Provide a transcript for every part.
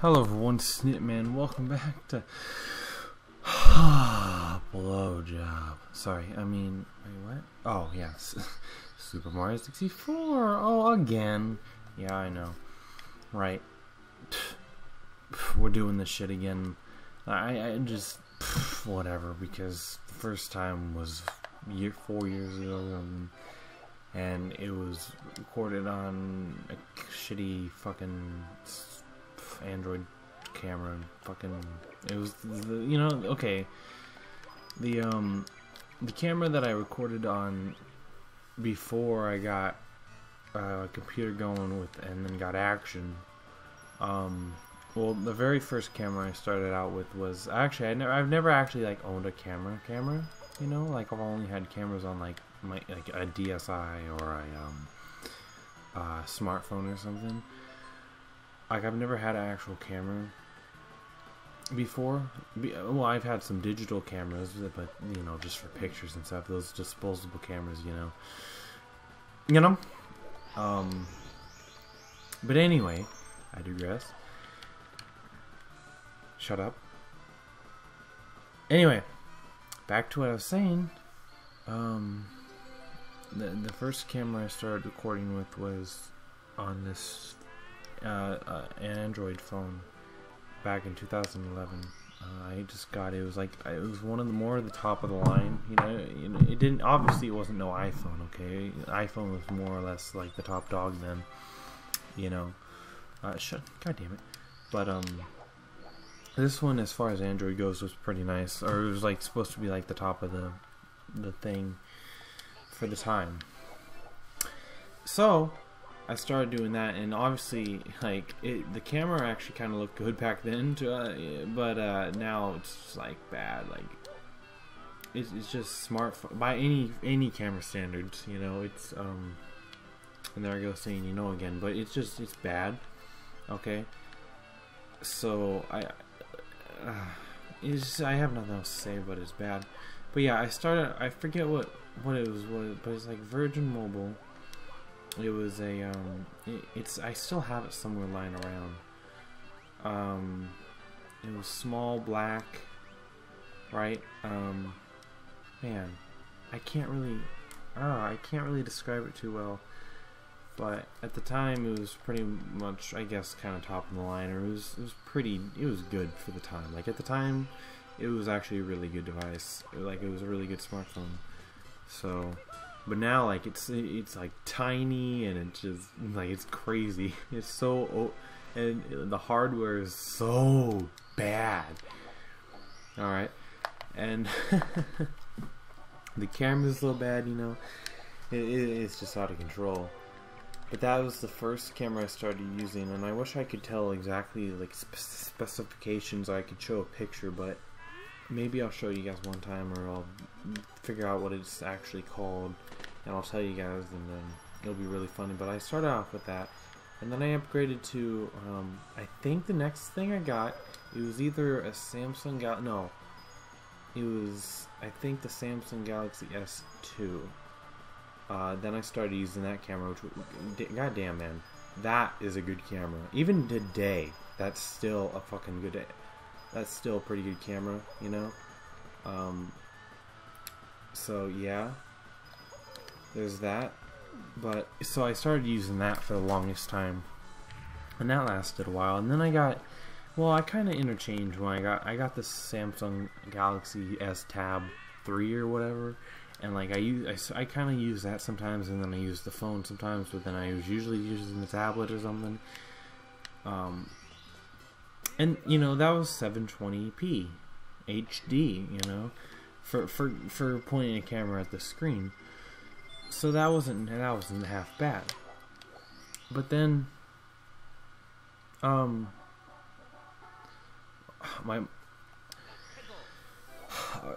Hello everyone, Snitman. Welcome back to Blowjob. Sorry, I mean, wait, what? Oh, yes. Super Mario 64. Oh, again. Yeah, I know. Right. We're doing this shit again. I just, whatever, because the first time was 4 years ago, and it was recorded on a shitty fucking Android camera. It was okay, the camera that I recorded on before I got a computer going with and then got Action. Well, the very first camera I started out with was actually I've never actually like owned a camera, you know, like I've only had cameras on like a DSi or a smartphone or something. Like, I've never had an actual camera before. Well, I've had some digital cameras, but, you know, just for pictures and stuff. Those disposable cameras, you know? But anyway, I digress. Shut up. Anyway, back to what I was saying. The first camera I started recording with was on this an Android phone back in 2011. I just got it. Was like it was one of the more the top of the line. You know, it didn't. Obviously, it wasn't no iPhone. Okay, iPhone was more or less like the top dog then. You know, God damn it. But this one, as far as Android goes, was pretty nice. Or it was like supposed to be like the top of the thing for the time. So I started doing that, and obviously, like, the camera actually kind of looked good back then, but now it's like bad. Like, it's just smartphone by any camera standards, you know. It's and there I go saying again, but it's bad. Okay, so I have nothing else to say, but it's bad. But yeah, I forget what it was, but it's like Virgin Mobile. It was a I still have it somewhere lying around. It was small, black, right? Man, I can't really describe it too well. But at the time, it was pretty much, I guess, kind of top of the line, or it was good for the time. Like, at the time, it was actually a really good device. Like, it was a really good smartphone. So, but now, like, it's like tiny, and it's just like, it's crazy. It's so and the hardware is so bad. All right, and the camera's so bad, you know. It's just out of control. But that was the first camera I started using, and I wish I could tell exactly like specifications. I could show a picture, but maybe I'll show you guys one time, or I'll figure out what it's actually called, and I'll tell you guys, and then it'll be really funny. But I started off with that, and then I upgraded to I think the next thing I got, it was either a Samsung it was, I think, the Samsung Galaxy S2. Then I started using that camera, which, goddamn, man, that is a good camera. Even today, that's still a fucking good. That's still a pretty good camera, you know. So yeah, there's that. But so I started using that for the longest time, and that lasted a while. And then I kind of interchanged when I got this Samsung Galaxy S Tab 3 or whatever. And like I kind of use that sometimes, and then I use the phone sometimes, but then I was usually using the tablet or something. And you know, that was 720p HD, you know, for pointing a camera at the screen. So that wasn't half bad. But then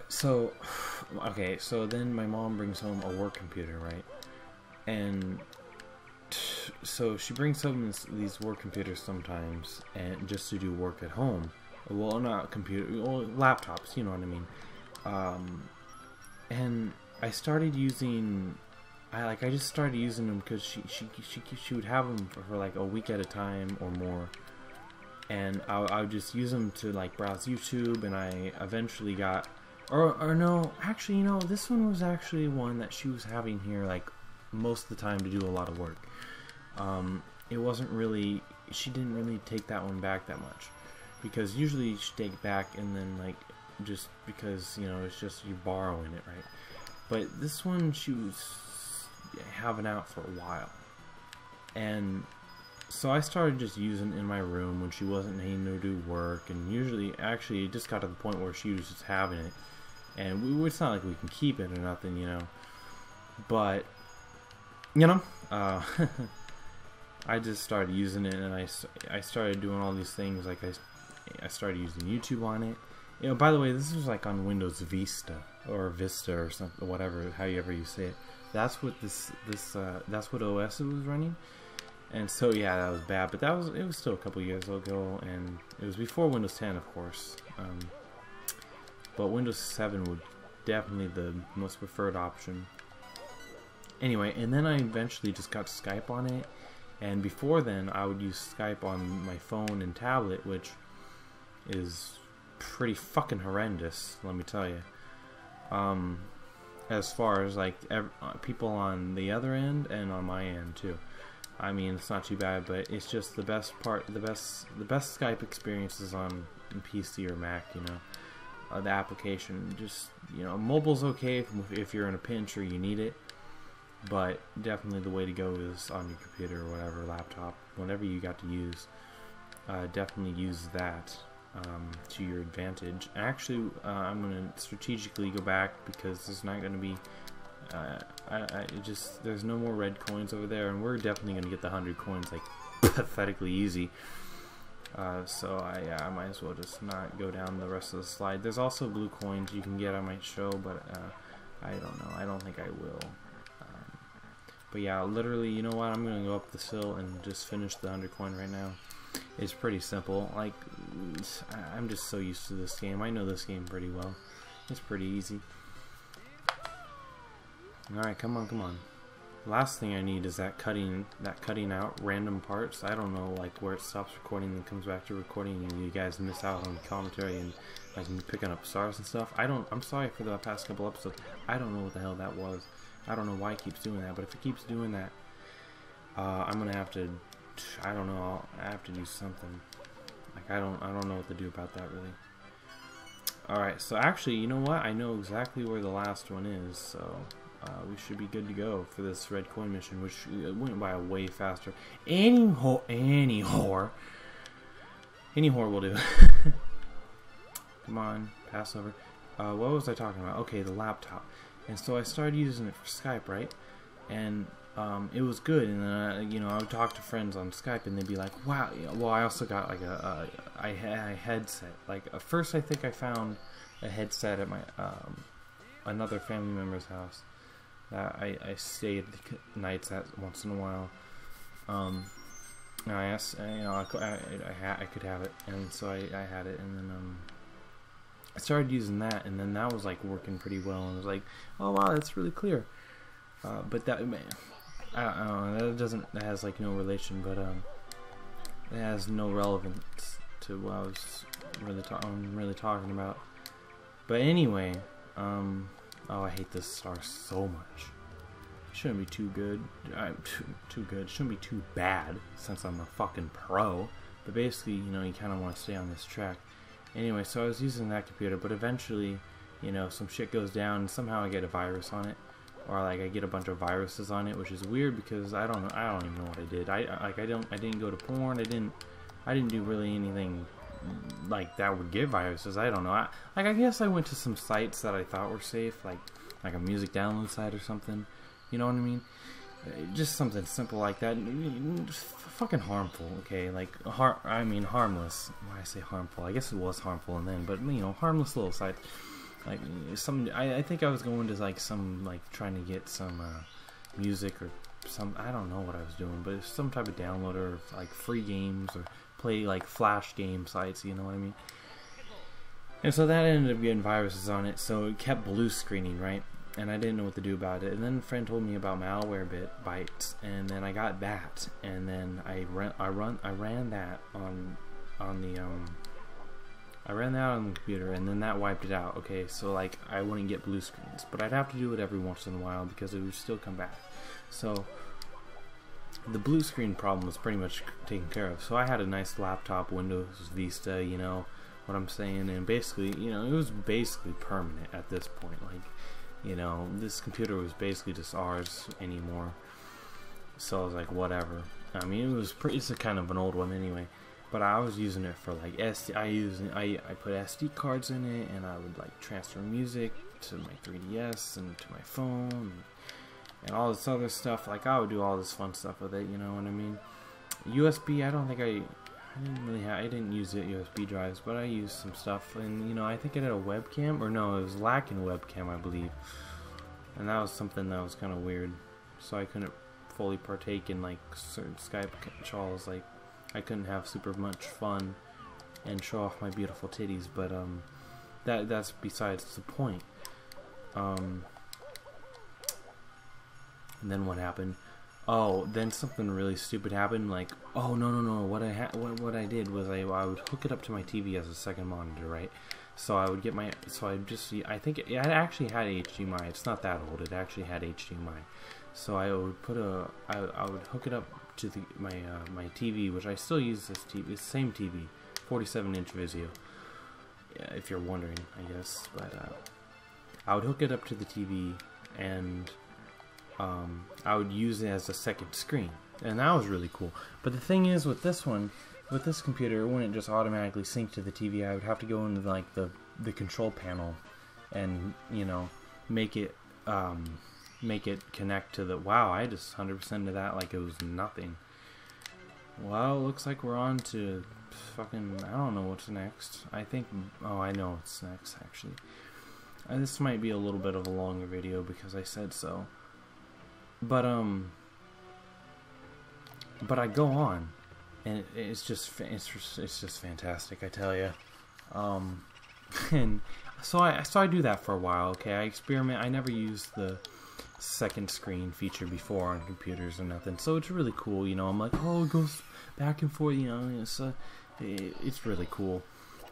so then my mom brings home a work computer, right? And so she brings home these work computers sometimes, and just to do work at home. Well, not laptops, you know what I mean. And I started using, I just started using them because she would have them for like a week at a time or more. and I would just use them to like browse YouTube, and I eventually got, or no, actually, you know, this one was actually one that she was having here like most of the time to do a lot of work. It wasn't really, she didn't really take that one back that much, because usually she take it back and then like just because, you know, it's just you borrowing it, right? But this one she was having out for a while, and so I started just using it in my room when she wasn't needing to do work, and usually, actually, it just got to the point where she was just having it, and it's not like we can keep it or nothing, you know, but, you know, I just started using it, and I started doing all these things, like I started using YouTube on it. You know, by the way, this was like on Windows Vista, or Vista, or something, whatever, however you say it. That's what that's what OS it was running. And so yeah, that was bad, but it was still a couple years ago, and it was before Windows 10, of course. But Windows 7 would definitely the most preferred option. Anyway, and then I eventually just got Skype on it, and before then I would use Skype on my phone and tablet, which is pretty fucking horrendous, let me tell you. As far as like people on the other end and on my end too. I mean, it's not too bad, but it's just the best part, the best Skype experiences on PC or Mac, you know. The application, just, you know, mobile's okay if you're in a pinch or you need it, but definitely the way to go is on your computer or whatever, laptop, whatever you got to use. Definitely use that to your advantage. Actually, I'm going to strategically go back because there's not going to be there's no more red coins over there, and we're definitely going to get the 100 coins like pathetically easy. So I might as well just not go down the rest of the slide. There's also blue coins you can get, I might show, but I don't know. I don't think I will. But yeah, literally, you know what? I'm going to go up the hill and just finish the 100 coin right now. It's pretty simple. Like, I'm just so used to this game. I know this game pretty well. It's pretty easy. Alright, come on, come on. Last thing I need is that cutting out random parts. I don't know, like, where it stops recording and comes back to recording, and you guys miss out on the commentary and like me picking up stars and stuff. I'm sorry for the past couple episodes. I don't know what the hell that was. I don't know why it keeps doing that, but if it keeps doing that, I'm gonna have to, I don't know, I have to do something. Like, I don't know what to do about that, really. Alright, so actually, you know what? I know exactly where the last one is, so we should be good to go for this red coin mission, which went by way faster. Any whore will do. Come on, pass over. What was I talking about? Okay, the laptop. And so I started using it for Skype, right? And it was good. And then you know, I would talk to friends on Skype, and they'd be like, "Wow!" Well, I also got like a headset. Like at first, I think I found a headset at my another family member's house that I stayed nights at once in a while. And I asked, you know, I could have it, and so I had it, and then I started using that, and then that was like working pretty well, and I was like, oh wow, that's really clear. But that, man, I don't know, that has like no relation, but it has no relevance to what I was really talking about. But anyway, oh, I hate this star so much. It shouldn't be too good. Too good. It shouldn't be too bad since I'm a fucking pro. But basically, you know, you kind of want to stay on this track. Anyway, so I was using that computer, but eventually, you know, some shit goes down, and somehow I get a virus on it, or like I get a bunch of viruses on it, which is weird because I don't even know what I did. I didn't go to porn. I didn't do really anything like that would give viruses. I don't know. I guess I went to some sites that I thought were safe, like a music download site or something. You know what I mean? Just something simple like that. Just fucking harmful, okay? Like, harmless. Why I say harmful? I guess it was harmful and then, but, you know, harmless little sites. Like, I think I was going to, like, trying to get some, music or some, I don't know what I was doing, but it's some type of downloader, like, free games, or play, like, flash game sites, you know what I mean? And so that ended up getting viruses on it, so it kept blue screening, right? And I didn't know what to do about it. And then a friend told me about Malwarebytes, and then I got that, and then I ran that on I ran that on the computer, and then that wiped it out. Okay, so like I wouldn't get blue screens, but I'd have to do it every once in a while because it would still come back. So the blue screen problem was pretty much taken care of. So I had a nice laptop, Windows Vista, you know what I'm saying, and basically, you know, it was basically permanent at this point. Like, you know, this computer was basically just ours anymore. So I was like, whatever. I mean, it's a kind of an old one anyway. But I was using it for like I put SD cards in it, and I would like transfer music to my 3DS and to my phone and all this other stuff. Like I would do all this fun stuff with it, you know what I mean? USB, I don't think I didn't use it USB drives, but I used some stuff, and you know, I think it had a webcam, or no, it was lacking webcam, I believe, and that was something that was kind of weird. So I couldn't fully partake in like certain Skype calls, like I couldn't have super much fun and show off my beautiful titties, but that's besides the point. And then what happened? Oh, then something really stupid happened. Like, oh no! What I did was I would hook it up to my TV as a second monitor, right? So I would get my I think it actually had HDMI. It's not that old. It actually had HDMI. So I would I would hook it up to my TV, which I still use this TV. It's the same TV, 47-inch Vizio. Yeah, if you're wondering, I guess. But I would hook it up to the TV, and I would use it as a second screen, and that was really cool. But the thing is, with this computer, it wouldn't just automatically sync to the TV. I would have to go into like the control panel, and you know, make it connect to the. Wow, I just 100%ed to that like it was nothing. Well, looks like we're on to fucking. I don't know what's next. I think. Oh, I know what's next actually. This might be a little bit of a longer video because I said so. But I go on, and it's just fantastic, I tell you. And so I do that for a while. Okay, I experiment. I never used the second screen feature before on computers or nothing, so it's really cool. You know, I'm like, oh, it goes back and forth. You know, it's really cool.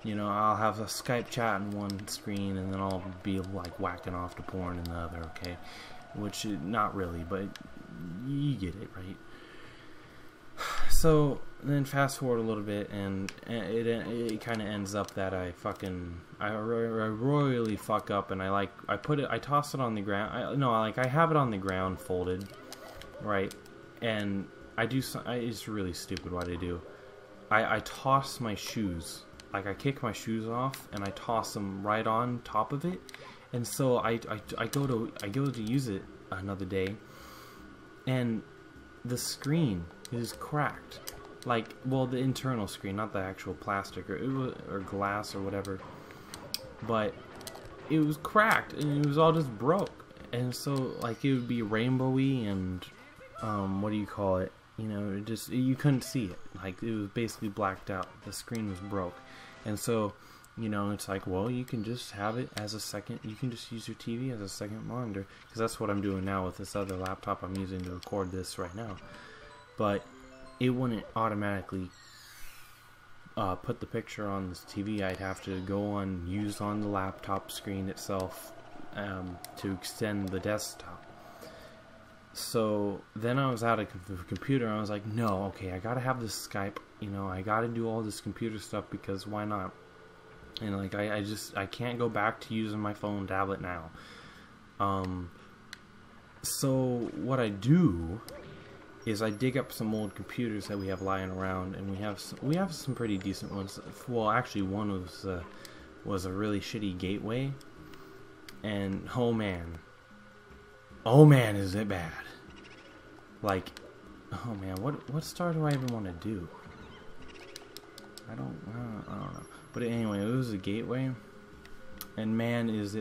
You know, I'll have a Skype chat in one screen, and then I'll be like whacking off to porn in the other. Okay. Which, not really, but you get it, right? So, then fast forward a little bit, and it kind of ends up that I royally fuck up, and I toss it on the ground. I have it on the ground folded, right? And it's really stupid what I do. I toss my shoes. Like, I kick my shoes off, and I toss them right on top of it. And so I go to use it another day, and the screen is cracked. Like, well, the internal screen, not the actual plastic or glass or whatever. But it was cracked, and it was all just broke. And so like it would be rainbowy and what do you call it? You know, you couldn't see it. Like it was basically blacked out. The screen was broke, and so. You know, it's like, well, you can just have it as a second, you can just use your TV as a second monitor, because that's what I'm doing now with this other laptop I'm using to record this right now. But it wouldn't automatically put the picture on this TV. I'd have to go on, use on the laptop screen itself to extend the desktop. So then I was out of the computer, and I was like, no, okay, I gotta have this Skype, you know, I gotta do all this computer stuff, because why not? And like I can't go back to using my phone tablet now. So what I do is I dig up some old computers that we have lying around, and we have some pretty decent ones. Well, actually one was a really shitty gateway, and oh man is it bad. Like, oh man, what star do I even want to do? I don't know. But anyway, it was a gateway, and man, it's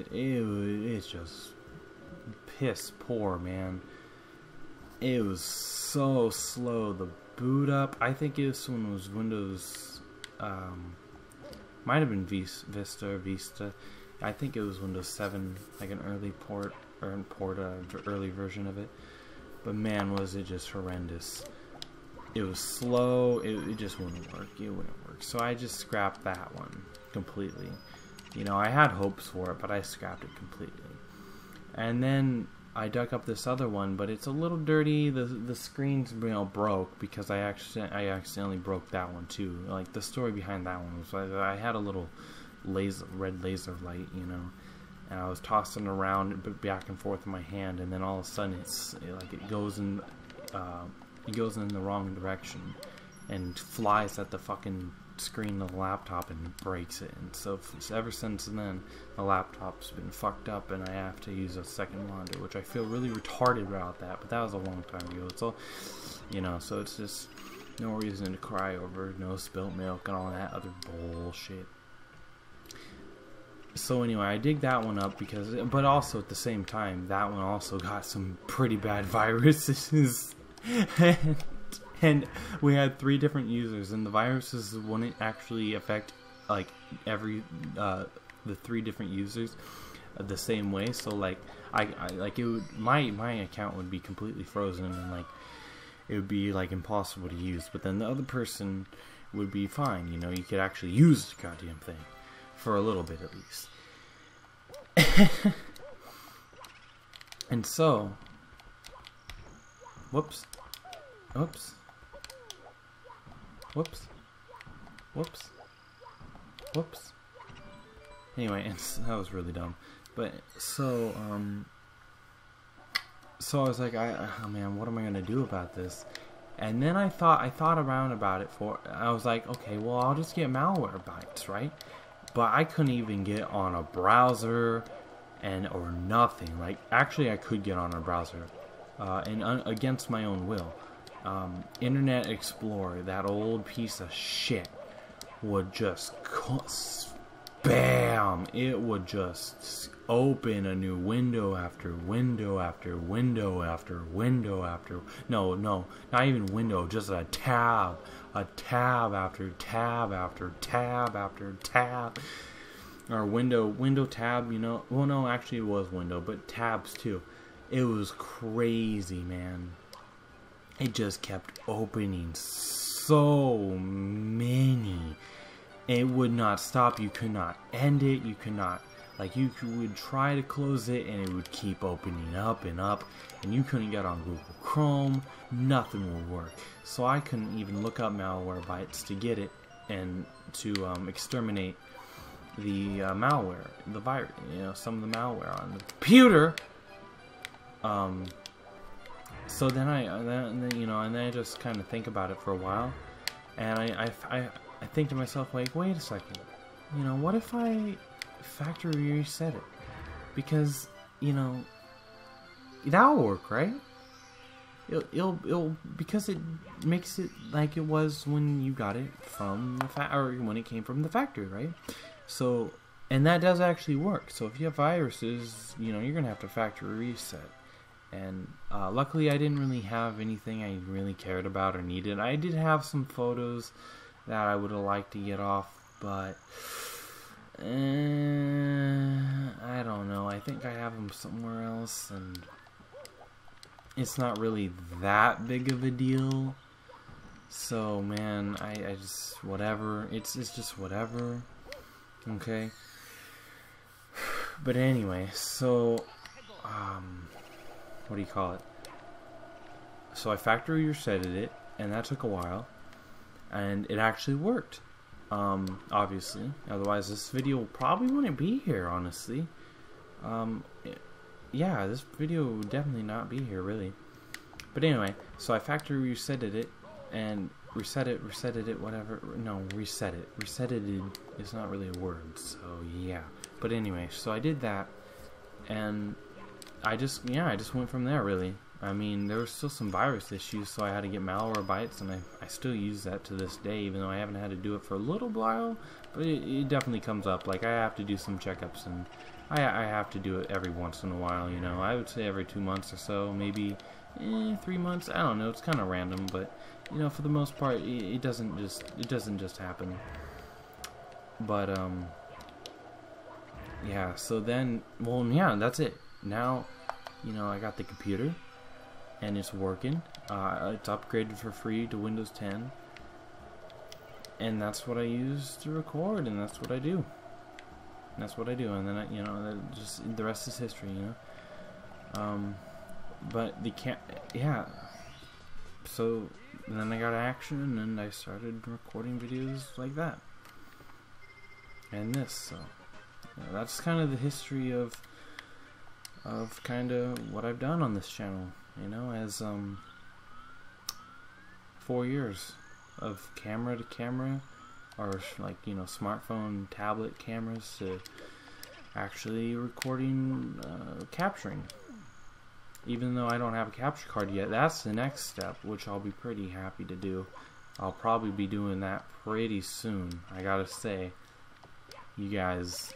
just piss poor, man. It was so slow. The boot up, I think this one was Windows, might have been Vista or Vista. I think it was Windows 7, like an early early version of it. But man, was it just horrendous. It was slow. It just wouldn't work. It wouldn't work. work. So I just scrapped that one completely. You know, I had hopes for it, but I scrapped it completely. And then I dug up this other one, but it's a little dirty. The screen's, you know, broke because I accidentally broke that one too. Like, the story behind that one was I had a little red laser light, you know, and I was tossing around back and forth in my hand, and then all of a sudden it goes in the wrong direction and flies at the fucking screen of the laptop and breaks it. And so ever since then, the laptop's been fucked up, and I have to use a second monitor, which I feel really retarded about that, but that was a long time ago. So, you know, so it's just no reason to cry over no spilt milk and all that other bullshit. So anyway, I dig that one up but also at the same time, that one also got some pretty bad viruses. And we had 3 different users, and the viruses wouldn't actually affect like the 3 different users the same way. So like my account would be completely frozen, and like it would be like impossible to use. But then the other person would be fine. You know, you could actually use the goddamn thing for a little bit at least. And so, whoops. Anyway, that was really dumb. But so I was like, oh man, what am I gonna do about this? And then I thought around about it I was like, okay, well, I'll just get Malwarebytes, right? But I couldn't even get on a browser or nothing. Like, actually, I could get on a browser, against my own will. Internet Explorer, that old piece of shit, would just spam. It would just open a new window after window after window after window after no, not even window, just a tab after tab after tab after tab, or window tab, you know. Well, no, actually it was window, but tabs too. It was crazy, man. It just kept opening so many. It would not stop. You could not end it. You could not, like, you would try to close it and it would keep opening up and up, and you couldn't get on Google Chrome. Nothing would work. So I couldn't even look up Malwarebytes to get it and to exterminate the malware, the virus, you know, some of the malware on the computer. So then I just kind of think about it for a while, and I think to myself, like, wait a second, you know, what if I factory reset it? Because, you know, that'll work, right? It'll because it makes it like it was when you got it from the or when it came from the factory, right? So, and that does actually work. So if you have viruses, you know, you're gonna have to factory reset. And luckily I didn't really have anything I really cared about or needed. I did have some photos that I would have liked to get off, but I don't know. I think I have them somewhere else, and it's not really that big of a deal. So man, I just, whatever. It's just whatever. Okay. But anyway, so what do you call it? So I factory resetted it, and that took a while, and it actually worked. Obviously, otherwise this video probably wouldn't be here, honestly. Yeah, this video would definitely not be here, really. But anyway, so I factory resetted it, and resetted it, whatever. No, reset it. Resetted is not really a word, so yeah. But anyway, so I did that, and I just went from there, really. I mean, there were still some virus issues, so I had to get Malwarebytes, and I still use that to this day, even though I haven't had to do it for a little while. But it definitely comes up. Like, I have to do some checkups, and I have to do it every once in a while, you know. I would say every 2 months or so, maybe 3 months. I don't know. It's kind of random, but you know, for the most part, it doesn't just happen. But yeah. So then, well, yeah, that's it. Now, you know, I got the computer, and it's working. It's upgraded for free to Windows 10, and that's what I use to record, and that's what I do. That's what I do, and then just the rest is history, But yeah. So then I got action, and I started recording videos like that, and this. So that's kind of the history of kind of what I've done on this channel. As 4 years of camera to camera, or smartphone, tablet cameras, to actually recording, capturing. Even though I don't have a capture card yet, that's the next step, which I'll be pretty happy to do. I'll probably be doing that pretty soon. I gotta say, you guys,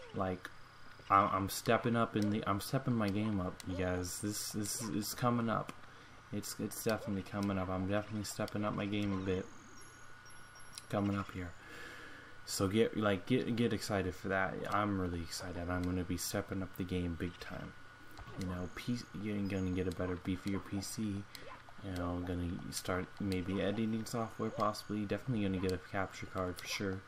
I'm stepping up I'm stepping my game up, you guys. This is coming up. It's definitely coming up. I'm definitely stepping up my game a bit. Coming up here. So get excited for that. I'm really excited. I'm gonna be stepping up the game big time. You're gonna get a better, beefier PC. Gonna start maybe editing software, possibly. Definitely gonna get a capture card for sure.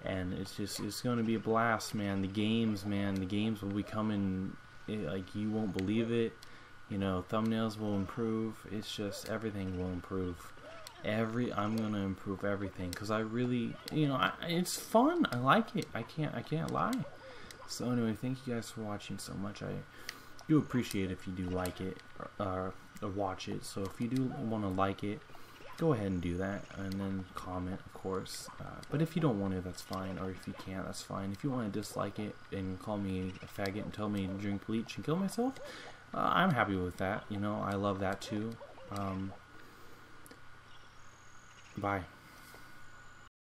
And it's gonna be a blast, man. The games will be coming like you won't believe it. Thumbnails will improve. It's just everything will improve. I'm gonna improve everything because I really, it's fun. I like it. I can't lie. So anyway, thank you guys for watching so much. I do appreciate if you do like it or watch it. So if you do want to like it, go ahead and do that, and then comment, of course. But if you don't want to, that's fine. Or if you can't, that's fine. If you want to dislike it and call me a faggot and tell me to drink bleach and kill myself, I'm happy with that. I love that too. Bye.